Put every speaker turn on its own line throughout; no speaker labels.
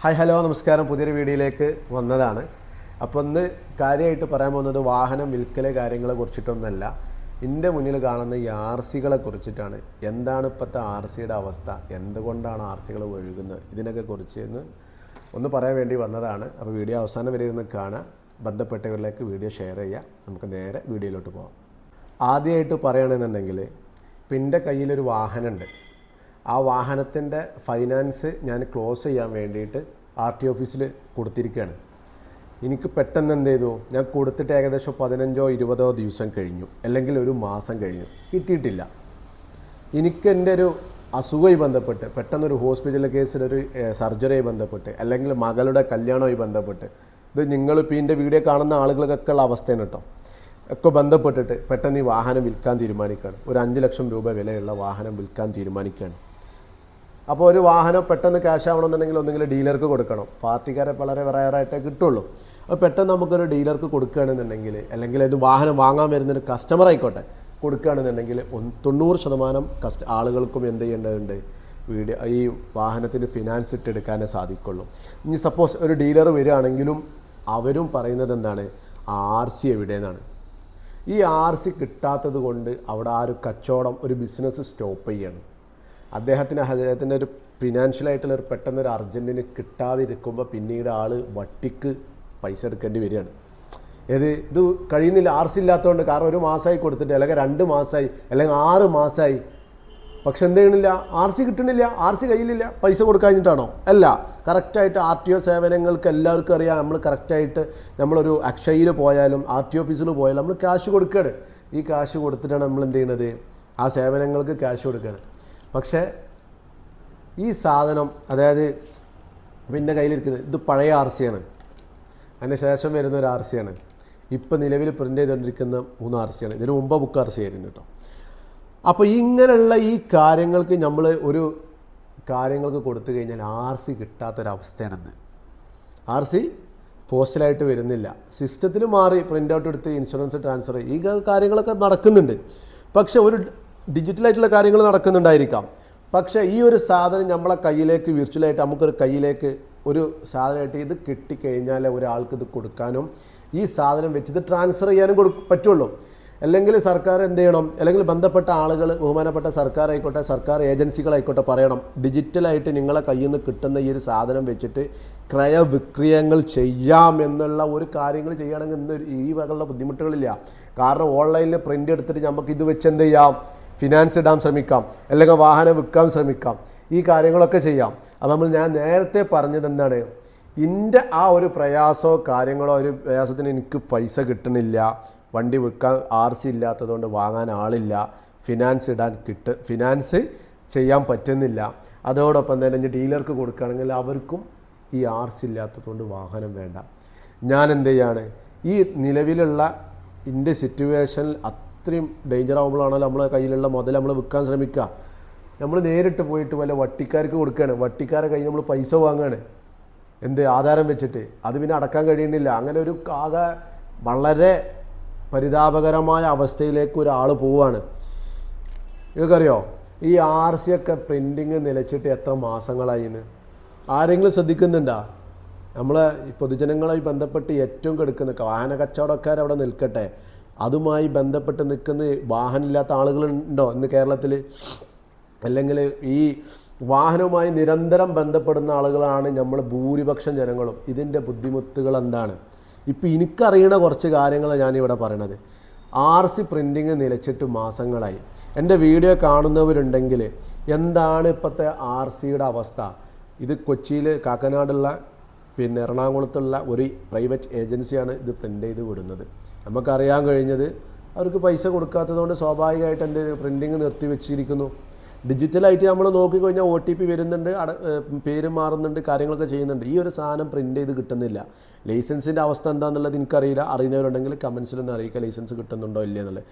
Hi hello നമസ്കാരം. പുതിയൊരു വീഡിയോയിലേക്ക് വന്നതാണ്. അപ്പോൾ ഇന്ന് കാര്യമായിട്ട് പറയാൻ പോകുന്നത് വാഹനം വിൽക്കലെ കാര്യങ്ങളെ കുറിച്ചിട്ടൊന്നുമല്ല. എൻ്റെ മുന്നിൽ കാണുന്ന ഈ RCകളെ കുറിച്ചിട്ടാണ്. എന്താണ് ഇപ്പോഴത്തെ RCയുടെ അവസ്ഥ, എന്തുകൊണ്ടാണ് RCകൾ ഒഴുകുന്നത്, ഇതിനൊക്കെ കുറിച്ച് ഒന്ന് പറയാൻ വേണ്ടി വന്നതാണ്. അപ്പോൾ വീഡിയോ അവസാനം വരെ ഇരുന്ന് കാണാം. ബന്ധപ്പെട്ടവരിലേക്ക് വീഡിയോ ഷെയർ ചെയ്യുക. നമുക്ക് നേരെ വീഡിയോയിലോട്ട് പോകാം. ആദ്യമായിട്ട് പറയുകയാണെന്നുണ്ടെങ്കിൽ ഇപ്പം എൻ്റെ കയ്യിലൊരു വാഹനമുണ്ട്. ആ വാഹനത്തിൻ്റെ ഫൈനാൻസ് ഞാൻ ക്ലോസ് ചെയ്യാൻ വേണ്ടിയിട്ട് RT ഓഫീസിൽ കൊടുത്തിരിക്കുകയാണ്. എനിക്ക് പെട്ടെന്ന് എന്ത് ചെയ്തു, ഞാൻ കൊടുത്തിട്ട് ഏകദേശം 15-20 ദിവസം കഴിഞ്ഞു, അല്ലെങ്കിൽ ഒരു മാസം കഴിഞ്ഞു, കിട്ടിയിട്ടില്ല. എനിക്ക് എൻ്റെ ഒരു അസുഖമായി ബന്ധപ്പെട്ട്, പെട്ടെന്നൊരു ഹോസ്പിറ്റൽ കേസിലൊരു സർജറിയായി ബന്ധപ്പെട്ട്, അല്ലെങ്കിൽ മകളുടെ കല്യാണവുമായി ബന്ധപ്പെട്ട്, ഇത് നിങ്ങളിപ്പോൾ ഇതിൻ്റെ വീഡിയോ കാണുന്ന ആളുകൾക്കൊക്കെ ഉള്ള അവസ്ഥയാണ് കേട്ടോ, ഒക്കെ ബന്ധപ്പെട്ടിട്ട് പെട്ടെന്ന് ഈ വാഹനം വിൽക്കാൻ തീരുമാനിക്കുകയാണ്. ഒരു 5 ലക്ഷം രൂപ വിലയുള്ള വാഹനം വിൽക്കാൻ തീരുമാനിക്കുകയാണ്. അപ്പോൾ ഒരു വാഹനം പെട്ടെന്ന് ക്യാഷ് ആവണമെന്നുണ്ടെങ്കിൽ ഒന്നെങ്കിൽ ഡീലർക്ക് കൊടുക്കണം. പാർട്ടിക്കാരെ വളരെ റയറായിട്ടേ കിട്ടുള്ളൂ. അപ്പോൾ പെട്ടെന്ന് നമുക്കൊരു ഡീലർക്ക് കൊടുക്കുകയാണെന്നുണ്ടെങ്കിൽ, അല്ലെങ്കിൽ ഇത് വാഹനം വാങ്ങാൻ വരുന്നൊരു കസ്റ്റമർ ആയിക്കോട്ടെ കൊടുക്കുകയാണെന്നുണ്ടെങ്കിൽ 90% ആളുകൾക്കും എന്ത് ചെയ്യേണ്ടതുണ്ട്, ഈ വാഹനത്തിന് ഫിനാൻസ് ഇട്ടെടുക്കാനേ സാധിക്കുള്ളൂ. ഇനി സപ്പോസ് ഒരു ഡീലർ വരികയാണെങ്കിലും അവരും പറയുന്നത് എന്താണ്, RC എവിടെയെന്നാണ്. ഈ RC കിട്ടാത്തത് കൊണ്ട് അവിടെ ആ ഒരു കച്ചവടം, ഒരു ബിസിനസ് സ്റ്റോപ്പ് ചെയ്യണം. അദ്ദേഹത്തിൻ്റെ ഒരു ഫിനാൻഷ്യലായിട്ടുള്ള ഒരു പെട്ടെന്നൊരു അർജൻറ്റിന് കിട്ടാതിരിക്കുമ്പോൾ പിന്നീട് ആൾ വട്ടിക്ക് പൈസ എടുക്കേണ്ടി വരികയാണ്. ഇത് കഴിയുന്നില്ല, RC ഇല്ലാത്തതുകൊണ്ട്. കാരണം ഒരു മാസമായി കൊടുത്തിട്ട്, അല്ലെങ്കിൽ 2 മാസമായി, അല്ലെങ്കിൽ 6 മാസമായി, പക്ഷെ എന്ത് ചെയ്യണില്ല, RC കിട്ടണില്ല. RC കയ്യിലില്ല. പൈസ കൊടുക്കാഞ്ഞിട്ടാണോ? അല്ല, കറക്റ്റായിട്ട് RTO സേവനങ്ങൾക്ക് എല്ലാവർക്കും അറിയാം. നമ്മൾ കറക്റ്റായിട്ട് നമ്മളൊരു അക്ഷയയിൽ പോയാലും RT ഓഫീസിൽ പോയാലും നമ്മൾ ക്യാഷ് കൊടുക്കുകയാണ്. ഈ ക്യാഷ് കൊടുത്തിട്ടാണ് നമ്മൾ എന്ത് ചെയ്യണത്, ആ സേവനങ്ങൾക്ക് ക്യാഷ് കൊടുക്കുകയാണ്. പക്ഷേ ഈ സാധനം, അതായത് പിന്നെ കയ്യിലിരിക്കുന്നത് ഇത് പഴയ RC ആണ്. അതിന് ശേഷം വരുന്ന ഒരു RC ആണ്. ഇപ്പം നിലവിൽ പ്രിൻ്റ് ചെയ്തുകൊണ്ടിരിക്കുന്ന 3 RC ആണ്. ഇതിന് മുമ്പ് ബുക്ക് RC ആയിരുന്നു കേട്ടോ. അപ്പോൾ ഇങ്ങനെയുള്ള ഈ കാര്യങ്ങൾക്ക് നമ്മൾ ഒരു കാര്യങ്ങൾക്ക് കൊടുത്തു കഴിഞ്ഞാൽ RC കിട്ടാത്തൊരവസ്ഥയാണെന്ന്. RC പോസ്റ്റലായിട്ട് വരുന്നില്ല, സിസ്റ്റത്തിൽ മാറി പ്രിൻ്റ് ഔട്ട് എടുത്ത് ഇൻഷുറൻസ് ട്രാൻസ്ഫർ, ഈ കാര്യങ്ങളൊക്കെ നടക്കുന്നുണ്ട്. പക്ഷെ ഒരു ഡിജിറ്റലായിട്ടുള്ള കാര്യങ്ങൾ നടക്കുന്നുണ്ടായിരിക്കാം. പക്ഷേ ഈ ഒരു സാധനം നമ്മളെ കയ്യിലേക്ക്, വിർച്വലായിട്ട് നമുക്കൊരു കയ്യിലേക്ക് ഒരു സാധനമായിട്ട് ഇത് കിട്ടിക്കഴിഞ്ഞാൽ ഒരാൾക്ക് ഇത് കൊടുക്കാനും ഈ സാധനം വെച്ച് ഇത് ട്രാൻസ്ഫർ ചെയ്യാനും പറ്റുള്ളൂ. അല്ലെങ്കിൽ സർക്കാർ എന്ത് ചെയ്യണം, അല്ലെങ്കിൽ ബന്ധപ്പെട്ട ആളുകൾ, ബഹുമാനപ്പെട്ട സർക്കാർ ആയിക്കോട്ടെ, സർക്കാർ ഏജൻസികളായിക്കോട്ടെ പറയണം, ഡിജിറ്റലായിട്ട് നിങ്ങളെ കയ്യിൽ നിന്ന് കിട്ടുന്ന ഈ ഒരു സാധനം വെച്ചിട്ട് ക്രയവിക്രയങ്ങൾ ചെയ്യാം എന്നുള്ള ഒരു കാര്യങ്ങൾ ചെയ്യുകയാണെങ്കിൽ ഇന്ന് ഈ വകയുള്ള ബുദ്ധിമുട്ടുകളില്ല. കാരണം ഓൺലൈനിൽ പ്രിൻ്റ് എടുത്തിട്ട് നമുക്ക് ഇത് വെച്ച് എന്ത് ചെയ്യാം, ഫിനാൻസ് ഇടാൻ ശ്രമിക്കാം, അല്ലെങ്കിൽ വാഹനം വിൽക്കാൻ ശ്രമിക്കാം, ഈ കാര്യങ്ങളൊക്കെ ചെയ്യാം. അപ്പോൾ ഞാൻ നേരത്തെ പറഞ്ഞത് എന്താണ്, എൻ്റെ ആ ഒരു പ്രയാസമോ കാര്യങ്ങളോ, ഒരു പ്രയാസത്തിന് എനിക്ക് പൈസ കിട്ടണില്ല, വണ്ടി വിൽക്കാൻ RC ഇല്ലാത്തതുകൊണ്ട് വാങ്ങാൻ ആളില്ല, ഫിനാൻസ് ചെയ്യാൻ പറ്റുന്നില്ല, അതോടൊപ്പം തന്നെ ഇനി ഡീലർക്ക് കൊടുക്കുകയാണെങ്കിൽ അവർക്കും ഈ RC ഇല്ലാത്തതുകൊണ്ട് വാഹനം വേണ്ട. ഞാൻ എന്ത് ചെയ്യാണ്, ഈ നിലവിലുള്ള എൻ്റെ സിറ്റുവേഷനിൽ അത്രയും ഡേഞ്ചർ ആകുമ്പോഴാണല്ലോ നമ്മളെ കയ്യിലുള്ള മുതൽ നമ്മൾ വിൽക്കാൻ ശ്രമിക്കുക. നമ്മൾ നേരിട്ട് പോയിട്ട് വല്ല വട്ടിക്കാർക്ക് കൊടുക്കുകയാണ്, വട്ടിക്കാരെ കയ്യിൽ നമ്മൾ പൈസ വാങ്ങുകയാണ്, എന്ത് ആധാരം വെച്ചിട്ട്, അത് പിന്നെ അടക്കാൻ കഴിയുന്നില്ല. അങ്ങനെ ഒരു വളരെ പരിതാപകരമായ അവസ്ഥയിലേക്ക് ഒരാൾ പോവുകയാണ്. നിങ്ങൾക്കറിയോ ഈ RC ഒക്കെ പ്രിൻറ്റിങ് നിലച്ചിട്ട് എത്ര മാസങ്ങളായിന്ന് ആരെങ്കിലും ശ്രദ്ധിക്കുന്നുണ്ടോ? നമ്മളെ പൊതുജനങ്ങളുമായി ബന്ധപ്പെട്ട് ഏറ്റവും കെടുക്കുന്ന വാഹന കച്ചവടക്കാർ അവിടെ നിൽക്കട്ടെ, അതുമായി ബന്ധപ്പെട്ട് നിൽക്കുന്ന വാഹനമില്ലാത്ത ആളുകളുണ്ടോ ഇന്ന് കേരളത്തിൽ? അല്ലെങ്കിൽ ഈ വാഹനവുമായി നിരന്തരം ബന്ധപ്പെടുന്ന ആളുകളാണ് നമ്മൾ ഭൂരിപക്ഷം ജനങ്ങളും. ഇതിൻ്റെ ബുദ്ധിമുട്ടുകൾ എന്താണ്? ഇപ്പോൾ എനിക്കറിയണ കുറച്ച് കാര്യങ്ങൾ ഞാനിവിടെ പറയണത്. RC പ്രിൻറ്റിങ് നിലച്ചിട്ട് മാസങ്ങളായി. എൻ്റെ വീഡിയോ കാണുന്നവരുണ്ടെങ്കിൽ എന്താണ് ഇപ്പോഴത്തെ RCയുടെ അവസ്ഥ? ഇത് കൊച്ചിയിൽ, കാക്കനാടുള്ള, പിന്നെ എറണാകുളത്തുള്ള ഒരു പ്രൈവറ്റ് ഏജൻസിയാണ് ഇത് പ്രിൻ്റ് ചെയ്ത് വിടുന്നത്. നമുക്കറിയാൻ കഴിഞ്ഞത് അവർക്ക് പൈസ കൊടുക്കാത്തതുകൊണ്ട് സ്വാഭാവികമായിട്ട് എന്ത് പ്രിൻറ്റിങ് നിർത്തി വെച്ചിരിക്കുന്നു. ഡിജിറ്റലായിട്ട് നമ്മൾ നോക്കിക്കഴിഞ്ഞാൽ OTP വരുന്നുണ്ട്, പേര് മാറുന്നുണ്ട്, കാര്യങ്ങളൊക്കെ ചെയ്യുന്നുണ്ട്. ഈ ഒരു സാധനം പ്രിൻ്റ് ചെയ്ത് കിട്ടുന്നില്ല. ലൈസൻസിൻ്റെ അവസ്ഥ എന്താണെന്നുള്ളത് എനിക്കറിയില്ല. അറിയുന്നവരുണ്ടെങ്കിൽ കമൻസിലൊന്നും അറിയിക്കുക, ലൈസൻസ് കിട്ടുന്നുണ്ടോ ഇല്ല എന്നുള്ളത്.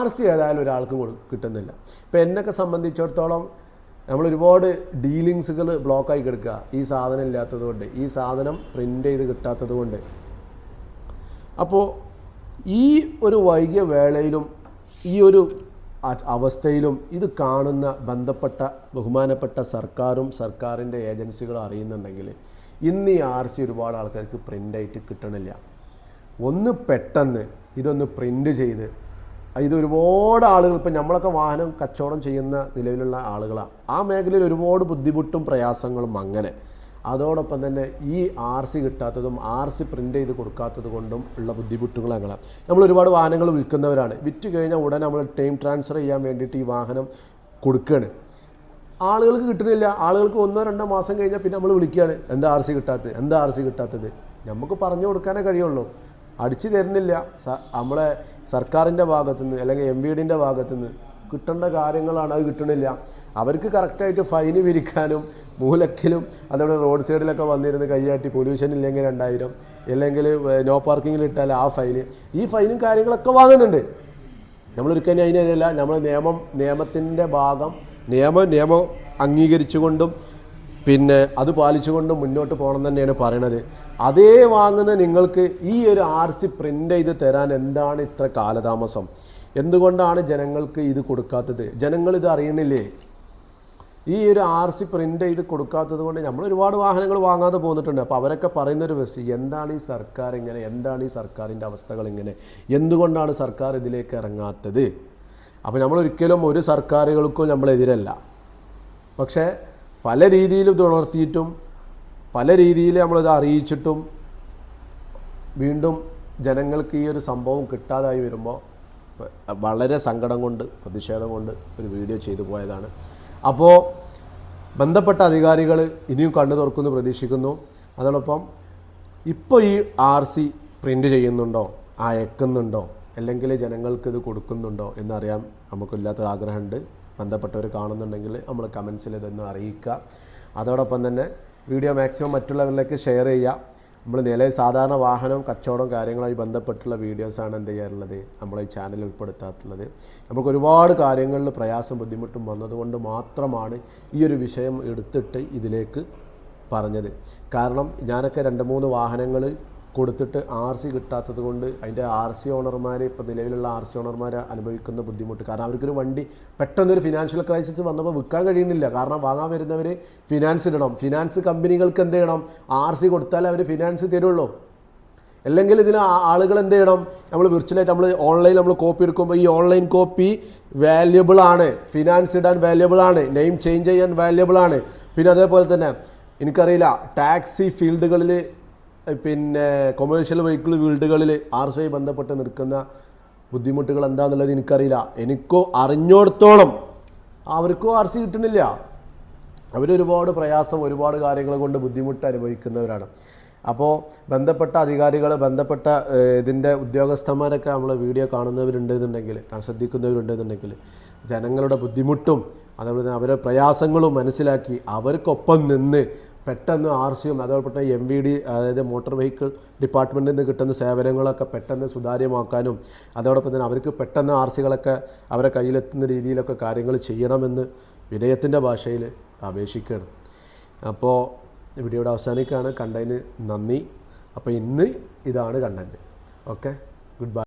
RC ഏതായാലും ഒരാൾക്കും കിട്ടുന്നില്ല. ഇപ്പോൾ എന്നൊക്കെ സംബന്ധിച്ചിടത്തോളം നമ്മൾ ഒരുപാട് ഡീലിങ്സുകൾ ബ്ലോക്കായി കിടക്കുക, ഈ സാധനം ഇല്ലാത്തതുകൊണ്ട്, ഈ സാധനം പ്രിൻ്റ് ചെയ്ത് കിട്ടാത്തത് കൊണ്ട്. അപ്പോൾ ഈ ഒരു വൈകിയ വേളയിലും ഈ ഒരു അവസ്ഥയിലും ഇത് കാണുന്ന ബന്ധപ്പെട്ട ബഹുമാനപ്പെട്ട സർക്കാരും സർക്കാരിൻ്റെ ഏജൻസികളും അറിയുന്നുണ്ടെങ്കിൽ ഇന്ന് ഈ RC ഒരുപാട് ആൾക്കാർക്ക് പ്രിൻ്റായിട്ട് കിട്ടണില്ല. ഒന്ന് പെട്ടെന്ന് ഇതൊന്ന് പ്രിൻ്റ് ചെയ്ത് ഇത് ഒരുപാട് ആളുകൾ ഇപ്പം നമ്മളൊക്കെ വാഹനം കച്ചവടം ചെയ്യുന്ന നിലവിലുള്ള ആളുകളാണ്. ആ മേഖലയിൽ ഒരുപാട് ബുദ്ധിമുട്ടും പ്രയാസങ്ങളും അങ്ങനെ അതോടൊപ്പം തന്നെ ഈ RC കിട്ടാത്തതും RC പ്രിൻ്റ് ചെയ്ത് കൊടുക്കാത്തത് കൊണ്ടും ഉള്ള ബുദ്ധിമുട്ടുകൾ അങ്ങനെ നമ്മൾ ഒരുപാട് വാഹനങ്ങൾ വിൽക്കുന്നവരാണ്. വിറ്റ് കഴിഞ്ഞാൽ ഉടനെ നമ്മൾ ടൈം ട്രാൻസ്ഫർ ചെയ്യാൻ വേണ്ടിയിട്ട് ഈ വാഹനം കൊടുക്കുകയാണ്. ആളുകൾക്ക് കിട്ടുന്നില്ല. ആളുകൾക്ക് 1-2 മാസം കഴിഞ്ഞാൽ പിന്നെ നമ്മൾ വിളിക്കുകയാണ്, എന്താ RC കിട്ടാത്തത് നമുക്ക് പറഞ്ഞു കൊടുക്കാനേ കഴിയുള്ളൂ. അടിച്ചു തരുന്നില്ല. നമ്മളെ സർക്കാരിൻ്റെ ഭാഗത്തുനിന്ന് അല്ലെങ്കിൽ MVDൻ്റെ ഭാഗത്തുനിന്ന് കിട്ടേണ്ട കാര്യങ്ങളാണ്, അത് കിട്ടണില്ല. അവർക്ക് കറക്റ്റായിട്ട് ഫൈന് പിരിക്കാനും മൂലക്കിലും അതേപോലെ റോഡ് സൈഡിലൊക്കെ വന്നിരുന്ന് കൈയാട്ടി പൊല്യൂഷൻ ഇല്ലെങ്കിൽ 2000 അല്ലെങ്കിൽ നോ പാർക്കിങ്ങിൽ ഇട്ടാൽ ആ ഫൈന്, ഈ ഫൈനും കാര്യങ്ങളൊക്കെ വാങ്ങുന്നുണ്ട്. നമ്മളൊരിക്കലും അതിനെതിരല്ല. നമ്മൾ നിയമത്തിൻ്റെ ഭാഗം നിയമം അംഗീകരിച്ചുകൊണ്ടും പിന്നെ അത് പാലിച്ചുകൊണ്ടും മുന്നോട്ട് പോകണം തന്നെയാണ് പറയണത്. അതേ വാങ്ങുന്ന നിങ്ങൾക്ക് ഈ ഒരു RC പ്രിൻ്റ് ചെയ്ത് തരാൻ എന്താണ് ഇത്ര കാലതാമസം? എന്തുകൊണ്ടാണ് ജനങ്ങൾക്ക് ഇത് കൊടുക്കാത്തത്? ജനങ്ങളിത് അറിയണില്ലേ? ഈ ഒരു RC പ്രിൻ്റ് ചെയ്ത് കൊടുക്കാത്തത് കൊണ്ട് നമ്മൾ ഒരുപാട് വാഹനങ്ങൾ വാങ്ങാതെ പോന്നിട്ടുണ്ട്. അപ്പോൾ അവരൊക്കെ പറയുന്നൊരു ബസ് എന്താണ് ഈ സർക്കാർ ഇങ്ങനെ, എന്താണ് ഈ സർക്കാരിൻ്റെ അവസ്ഥകൾ ഇങ്ങനെ, എന്തുകൊണ്ടാണ് സർക്കാർ ഇതിലേക്ക് ഇറങ്ങാത്തത്? അപ്പോൾ നമ്മളൊരിക്കലും ഒരു സർക്കാരുകൾക്കും നമ്മളെതിരല്ല. പക്ഷേ പല രീതിയിലും ഇത് ഉണർത്തിയിട്ടും പല രീതിയിൽ നമ്മളിത് അറിയിച്ചിട്ടും വീണ്ടും ജനങ്ങൾക്ക് ഈ ഒരു സംഭവം കിട്ടാതായി വരുമ്പോൾ വളരെ സങ്കടം കൊണ്ട് പ്രതിഷേധം കൊണ്ട് ഒരു വീഡിയോ ചെയ്തു പോയതാണ്. അപ്പോൾ ബന്ധപ്പെട്ട അധികാരികൾ ഇനിയും കണ്ണു തുറക്കുമെന്ന് പ്രതീക്ഷിക്കുന്നു. അതോടൊപ്പം ഇപ്പോൾ ഈ RC പ്രിൻ്റ് ചെയ്യുന്നുണ്ടോ, അയക്കുന്നുണ്ടോ, അല്ലെങ്കിൽ ജനങ്ങൾക്ക് ഇത് കൊടുക്കുന്നുണ്ടോ എന്നറിയാൻ നമുക്കില്ലാത്തൊരു ആഗ്രഹമുണ്ട്. ബന്ധപ്പെട്ടവർ കാണുന്നുണ്ടെങ്കിൽ നമ്മൾ കമൻസിൽ ഇതൊന്ന് അറിയിക്കുക. അതോടൊപ്പം തന്നെ വീഡിയോ മാക്സിമം മറ്റുള്ളവരിലേക്ക് ഷെയർ ചെയ്യുക. നമ്മൾ നിലവിൽ സാധാരണ വാഹനം കച്ചവടം കാര്യങ്ങളുമായി ബന്ധപ്പെട്ടുള്ള വീഡിയോസാണ് എന്ത് ചെയ്യാറുള്ളത് നമ്മൾ ഈ ചാനലിൽ ഉൾപ്പെടുത്താത്തുള്ളത്. നമുക്ക് ഒരുപാട് കാര്യങ്ങളിൽ പ്രയാസം ബുദ്ധിമുട്ടും വന്നതുകൊണ്ട് മാത്രമാണ് ഈ ഒരു വിഷയം എടുത്തിട്ട് ഇതിലേക്ക് പറഞ്ഞത്. കാരണം ഞാനൊക്കെ 2-3 വാഹനങ്ങൾ കൊടുത്തിട്ട് RC കിട്ടാത്തത് കൊണ്ട് അതിൻ്റെ RC ഓണർമാർ ഇപ്പോൾ നിലവിലുള്ള RC ഓണർമാർ അനുഭവിക്കുന്ന ബുദ്ധിമുട്ട്. കാരണം അവർക്കൊരു വണ്ടി പെട്ടെന്നൊരു ഫിനാൻഷ്യൽ ക്രൈസിസ് വന്നപ്പോൾ വിൽക്കാൻ കഴിയുന്നില്ല. കാരണം വാങ്ങാൻ വരുന്നവർ ഫിനാൻസ് ഇടണം. ഫിനാൻസ് കമ്പനികൾക്ക് എന്ത് ചെയ്യണം? RC കൊടുത്താലേ അവർ ഫിനാൻസ് തരുള്ളൂ. അല്ലെങ്കിൽ ഇതിന് ആളുകൾ എന്ത് ചെയ്യണം? നമ്മൾ വിർച്വലായിട്ട് നമ്മൾ ഓൺലൈൻ നമ്മൾ കോപ്പി എടുക്കുമ്പോൾ ഈ ഓൺലൈൻ കോപ്പി വാല്യബിൾ ആണ്, ഫിനാൻസ് ഇടാൻ വാല്യബിൾ ആണ്, നെയിം ചേഞ്ച് ചെയ്യാൻ വാല്യബിൾ ആണ്. പിന്നെ അതേപോലെ തന്നെ എനിക്കറിയില്ല ടാക്സി ഫീൽഡുകളിൽ പിന്നെ കൊമേഴ്ഷ്യൽ വെഹിക്കിൾ ഫീൽഡുകളിൽ RC ബന്ധപ്പെട്ട് നിൽക്കുന്ന ബുദ്ധിമുട്ടുകൾ എന്താണെന്നുള്ളത് എനിക്കറിയില്ല. എനിക്കോ അറിഞ്ഞോടത്തോളം അവർക്കോ RC കിട്ടുന്നില്ല. അവരൊരുപാട് പ്രയാസം ഒരുപാട് കാര്യങ്ങൾ കൊണ്ട് ബുദ്ധിമുട്ട് അനുഭവിക്കുന്നവരാണ്. അപ്പോൾ ബന്ധപ്പെട്ട അധികാരികൾ ബന്ധപ്പെട്ട ഇതിൻ്റെ ഉദ്യോഗസ്ഥന്മാരൊക്കെ നമ്മൾ വീഡിയോ കാണുന്നവരുണ്ടെന്നുണ്ടെങ്കിൽ ശ്രദ്ധിക്കുന്നവരുണ്ടെന്നുണ്ടെങ്കിൽ ജനങ്ങളുടെ ബുദ്ധിമുട്ടും അതുപോലെ തന്നെ അവരുടെ പ്രയാസങ്ങളും മനസ്സിലാക്കി അവർക്കൊപ്പം നിന്ന് പെട്ടെന്ന് RCയും അതോടൊപ്പം MVD അതായത് മോട്ടോർ വെഹിക്കിൾ ഡിപ്പാർട്ട്മെൻറ്റിൽ നിന്ന് കിട്ടുന്ന സേവനങ്ങളൊക്കെ പെട്ടെന്ന് സുതാര്യമാക്കാനും അതോടൊപ്പം തന്നെ അവർക്ക് പെട്ടെന്ന് RCകളൊക്കെ അവരെ കയ്യിലെത്തുന്ന രീതിയിലൊക്കെ കാര്യങ്ങൾ ചെയ്യണമെന്ന് വിനയത്തിൻ്റെ ഭാഷയിൽ അപേക്ഷിക്കുകയാണ്. അപ്പോൾ വീഡിയോയുടെ അവസാനിക്കുകയാണ്. കണ്ടതിന് നന്ദി. അപ്പോൾ ഇന്ന് ഇതാണ് കണ്ടൻറ്റ്. Okay, good bye.